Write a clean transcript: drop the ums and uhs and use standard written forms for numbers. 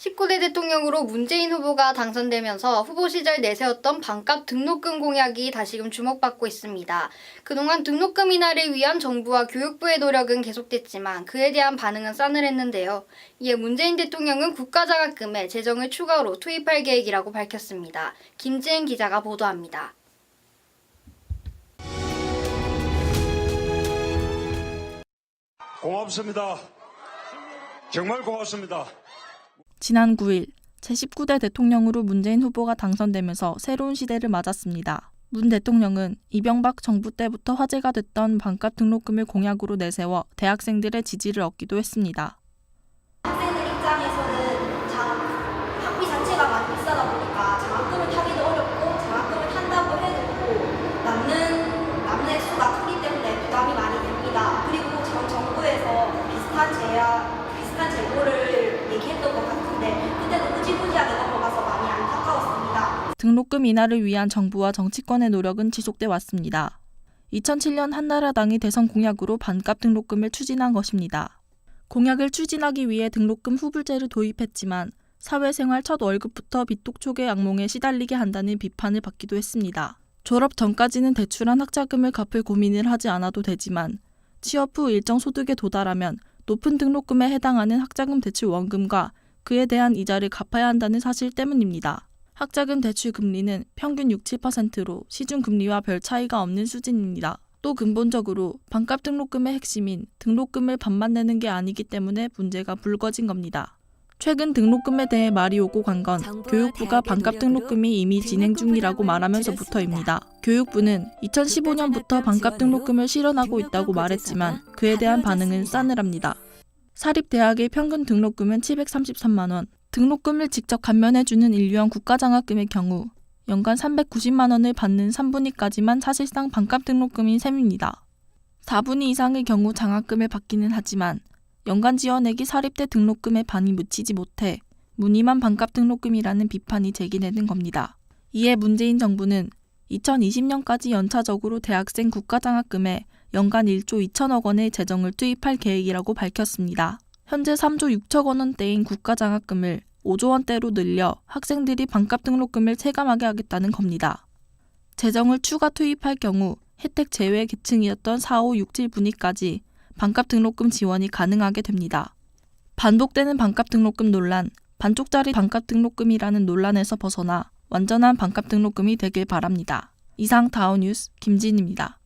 19대 대통령으로 문재인 후보가 당선되면서 후보 시절 내세웠던 반값 등록금 공약이 다시금 주목받고 있습니다. 그동안 등록금 인하를 위한 정부와 교육부의 노력은 계속됐지만 그에 대한 반응은 싸늘했는데요. 이에 문재인 대통령은 국가장학금에 재정을 추가로 투입할 계획이라고 밝혔습니다. 김지은 기자가 보도합니다. 고맙습니다. 정말 고맙습니다. 지난 9일 제19대 대통령으로 문재인 후보가 당선되면서 새로운 시대를 맞았습니다. 문 대통령은 이명박 정부 때부터 화제가 됐던 반값 등록금을 공약으로 내세워 대학생들의 지지를 얻기도 했습니다. 학생들 입장에서는 학비 자체가 많이 비싸다 보니까 장학금을 타기도 어렵고 장학금을 탄다고 해도 남는 액수가 크기 때문에 부담이 많이 됩니다. 그리고 전 정부에서 비슷한 제도를 얘기했던 것 같은데 그때도 흐지부지하게 넘어가서 많이 안타까웠습니다. 등록금 인하를 위한 정부와 정치권의 노력은 지속돼 왔습니다. 2007년 한나라당이 대선 공약으로 반값 등록금을 추진한 것입니다. 공약을 추진하기 위해 등록금 후불제를 도입했지만 사회생활 첫 월급부터 빚독촉의 악몽에 시달리게 한다는 비판을 받기도 했습니다. 졸업 전까지는 대출한 학자금을 갚을 고민을 하지 않아도 되지만 취업 후 일정 소득에 도달하면 높은 등록금에 해당하는 학자금 대출 원금과 그에 대한 이자를 갚아야 한다는 사실 때문입니다. 학자금 대출 금리는 평균 6, 7%로 시중금리와 별 차이가 없는 수준입니다. 또 근본적으로 반값 등록금의 핵심인 등록금을 반만 내는 게 아니기 때문에 문제가 불거진 겁니다. 최근 등록금에 대해 말이 오고 간 건 교육부가 반값 등록금이 이미 진행 중이라고 말하면서부터입니다. 교육부는 2015년부터 반값 등록금을 실현하고 있다고 말했지만 그에 대한 반응은 싸늘합니다. 사립대학의 평균 등록금은 733만 원, 등록금을 직접 감면해주는 인류형 국가장학금의 경우 연간 390만 원을 받는 3분위까지만 사실상 반값 등록금인 셈입니다. 4분위 이상의 경우 장학금을 받기는 하지만 연간 지원액이 사립대 등록금에 반이 묻히지 못해 무늬만 반값 등록금이라는 비판이 제기되는 겁니다. 이에 문재인 정부는 2020년까지 연차적으로 대학생 국가장학금에 연간 1조 2천억 원의 재정을 투입할 계획이라고 밝혔습니다. 현재 3조 6천 원대인 국가장학금을 5조 원대로 늘려 학생들이 반값 등록금을 체감하게 하겠다는 겁니다. 재정을 추가 투입할 경우 혜택 제외 계층이었던 4, 5, 6, 7분위까지 반값 등록금 지원이 가능하게 됩니다. 반복되는 반값 등록금 논란, 반쪽짜리 반값 등록금이라는 논란에서 벗어나 완전한 반값 등록금이 되길 바랍니다. 이상 다우뉴스 김진입니다.